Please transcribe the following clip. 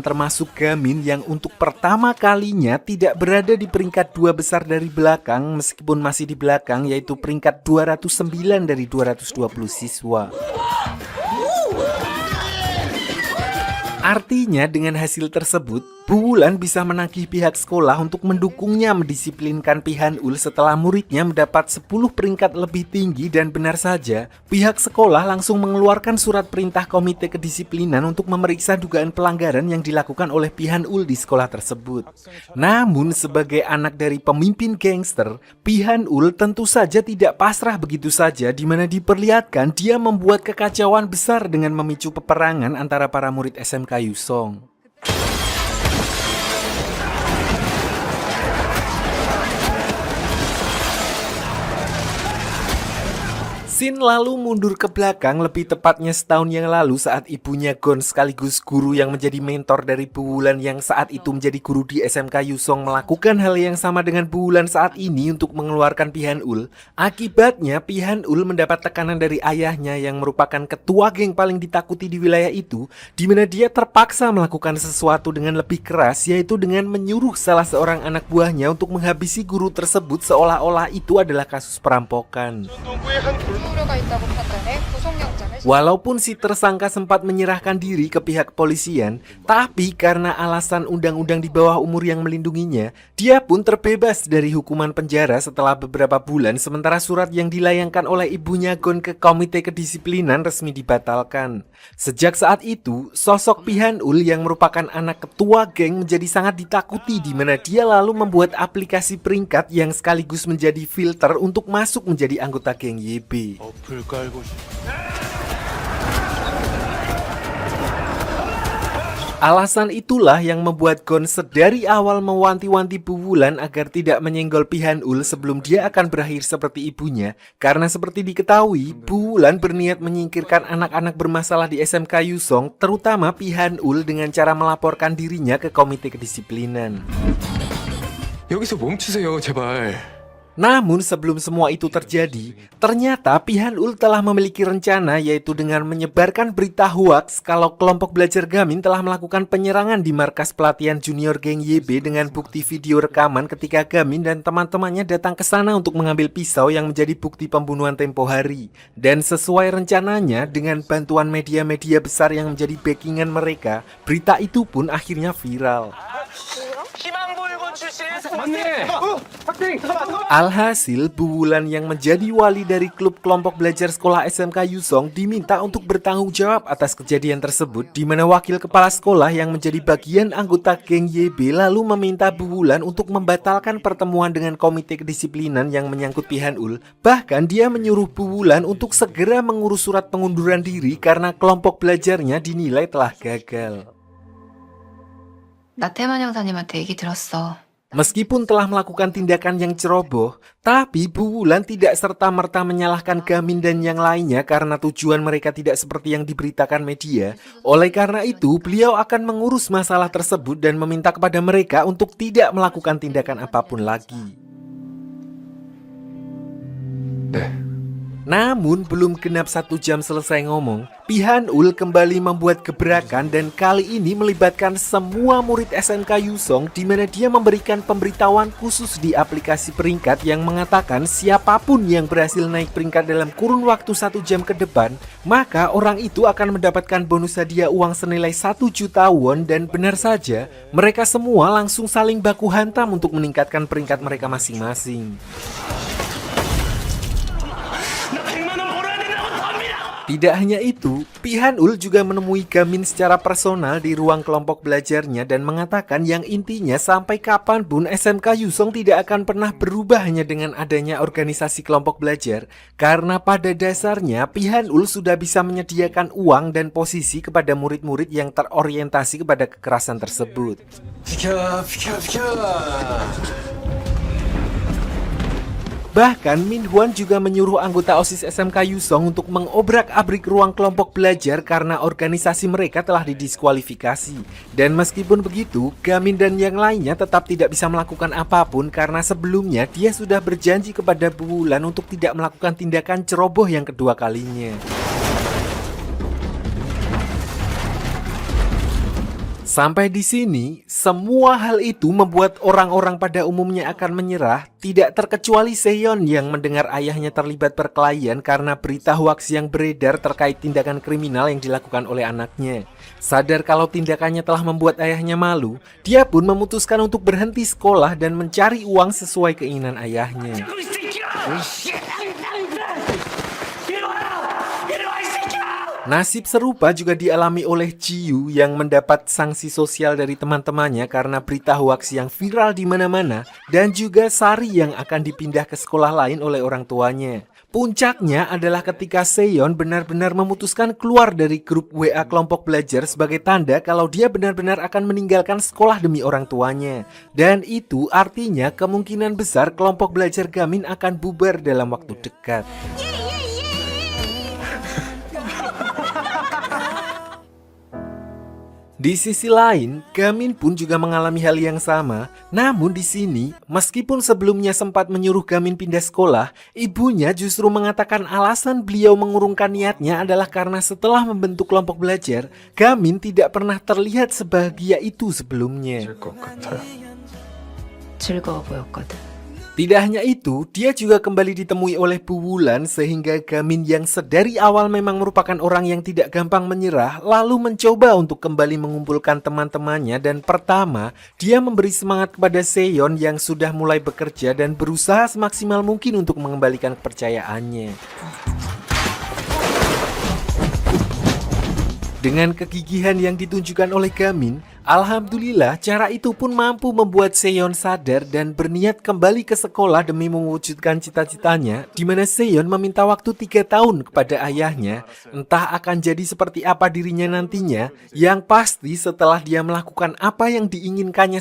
termasuk Gamin yang untuk pertama kalinya tidak berada di peringkat 2 besar dari belakang meskipun masih di belakang, yaitu peringkat 209 dari 220 siswa. Artinya dengan hasil tersebut, Bu Wulan bisa menagih pihak sekolah untuk mendukungnya mendisiplinkan Pihanul setelah muridnya mendapat 10 peringkat lebih tinggi, dan benar saja, pihak sekolah langsung mengeluarkan surat perintah komite kedisiplinan untuk memeriksa dugaan pelanggaran yang dilakukan oleh Pihanul di sekolah tersebut. Namun sebagai anak dari pemimpin gangster, Pihanul tentu saja tidak pasrah begitu saja, di mana diperlihatkan dia membuat kekacauan besar dengan memicu peperangan antara para murid SMK Yusong. Scene lalu mundur ke belakang, lebih tepatnya setahun yang lalu saat ibunya Gon sekaligus guru yang menjadi mentor dari Bu Wulan yang saat itu menjadi guru di SMK Yusong melakukan hal yang sama dengan Bu Wulan saat ini untuk mengeluarkan Pihanul. Akibatnya Pihanul mendapat tekanan dari ayahnya yang merupakan ketua geng paling ditakuti di wilayah itu, di mana dia terpaksa melakukan sesuatu dengan lebih keras, yaitu dengan menyuruh salah seorang anak buahnya untuk menghabisi guru tersebut seolah-olah itu adalah kasus perampokan. Walaupun si tersangka sempat menyerahkan diri ke pihak kepolisian, tapi karena alasan undang-undang di bawah umur yang melindunginya, dia pun terbebas dari hukuman penjara setelah beberapa bulan, sementara surat yang dilayangkan oleh ibunya Gon ke komite kedisiplinan resmi dibatalkan. Sejak saat itu, sosok Pihanul yang merupakan anak ketua geng menjadi sangat ditakuti, di mana dia lalu membuat aplikasi peringkat yang sekaligus menjadi filter untuk masuk menjadi anggota geng YB. Alasan itulah yang membuat Gon sedari awal mewanti-wanti Bu Wulan agar tidak menyenggol Pihanul sebelum dia akan berakhir seperti ibunya, karena seperti diketahui, Bu Wulan berniat menyingkirkan anak-anak bermasalah di SMK Yusong, terutama Pihanul, dengan cara melaporkan dirinya ke komite kedisiplinan. 여기서 멈추세요, 제발. Namun sebelum semua itu terjadi, ternyata Pihanul telah memiliki rencana, yaitu dengan menyebarkan berita hoaks kalau kelompok belajar Gamin telah melakukan penyerangan di markas pelatihan junior geng YB dengan bukti video rekaman ketika Gamin dan teman-temannya datang ke sana untuk mengambil pisau yang menjadi bukti pembunuhan tempo hari. Dan sesuai rencananya, dengan bantuan media-media besar yang menjadi backingan mereka, berita itu pun akhirnya viral. Alhasil, Bu Wulan yang menjadi wali dari klub kelompok belajar sekolah SMK Yusong diminta untuk bertanggung jawab atas kejadian tersebut, di mana wakil kepala sekolah yang menjadi bagian anggota geng YB lalu meminta Bu Wulan untuk membatalkan pertemuan dengan komite kedisiplinan yang menyangkut Pihanul. Bahkan dia menyuruh Bu Wulan untuk segera mengurus surat pengunduran diri karena kelompok belajarnya dinilai telah gagal. 나 태만 형사님한테 얘기 들었어. Meskipun telah melakukan tindakan yang ceroboh, tapi Bu Wulan tidak serta-merta menyalahkan Gamin dan yang lainnya karena tujuan mereka tidak seperti yang diberitakan media. Oleh karena itu, beliau akan mengurus masalah tersebut dan meminta kepada mereka untuk tidak melakukan tindakan apapun lagi. Namun belum genap 1 jam selesai ngomong, Pihanul kembali membuat gebrakan dan kali ini melibatkan semua murid SMK Yusong, di mana dia memberikan pemberitahuan khusus di aplikasi peringkat yang mengatakan siapapun yang berhasil naik peringkat dalam kurun waktu 1 jam ke depan, maka orang itu akan mendapatkan bonus hadiah uang senilai 1 juta won. Dan benar saja, mereka semua langsung saling baku hantam untuk meningkatkan peringkat mereka masing-masing. Tidak hanya itu, Pihanul juga menemui Gamin secara personal di ruang kelompok belajarnya dan mengatakan yang intinya sampai kapanpun SMK Yusong tidak akan pernah berubah hanya dengan adanya organisasi kelompok belajar, karena pada dasarnya Pihanul sudah bisa menyediakan uang dan posisi kepada murid-murid yang terorientasi kepada kekerasan tersebut. Bahkan Min Hwan juga menyuruh anggota OSIS SMK Yusong untuk mengobrak-abrik ruang kelompok belajar karena organisasi mereka telah didiskualifikasi. Dan meskipun begitu, Gamin dan yang lainnya tetap tidak bisa melakukan apapun karena sebelumnya dia sudah berjanji kepada Bu Wulan untuk tidak melakukan tindakan ceroboh yang kedua kalinya. Sampai di sini, semua hal itu membuat orang-orang pada umumnya akan menyerah, tidak terkecuali Seon yang mendengar ayahnya terlibat perkelahian karena berita hoaks yang beredar terkait tindakan kriminal yang dilakukan oleh anaknya. Sadar kalau tindakannya telah membuat ayahnya malu, dia pun memutuskan untuk berhenti sekolah dan mencari uang sesuai keinginan ayahnya. Nasib serupa juga dialami oleh Jiyu yang mendapat sanksi sosial dari teman-temannya karena berita hoaks yang viral di mana-mana, dan juga Sari yang akan dipindah ke sekolah lain oleh orang tuanya. Puncaknya adalah ketika Seon benar-benar memutuskan keluar dari grup WA kelompok belajar sebagai tanda kalau dia benar-benar akan meninggalkan sekolah demi orang tuanya. Dan itu artinya kemungkinan besar kelompok belajar Gamin akan bubar dalam waktu dekat. Di sisi lain, Gamin pun juga mengalami hal yang sama. Namun di sini, meskipun sebelumnya sempat menyuruh Gamin pindah sekolah, ibunya justru mengatakan alasan beliau mengurungkan niatnya adalah karena setelah membentuk kelompok belajar, Gamin tidak pernah terlihat sebahagia itu sebelumnya. 것 같아요. 즐거워 보였거든. Tidak hanya itu, dia juga kembali ditemui oleh Bu Wulan sehingga Gamin yang sedari awal memang merupakan orang yang tidak gampang menyerah lalu mencoba untuk kembali mengumpulkan teman-temannya, dan pertama, dia memberi semangat kepada Seon yang sudah mulai bekerja dan berusaha semaksimal mungkin untuk mengembalikan kepercayaannya. Dengan kegigihan yang ditunjukkan oleh Gamin, alhamdulillah cara itu pun mampu membuat Seon sadar dan berniat kembali ke sekolah demi mewujudkan cita-citanya, di mana Seon meminta waktu 3 tahun kepada ayahnya. Entah akan jadi seperti apa dirinya nantinya, yang pasti setelah dia melakukan apa yang diinginkannya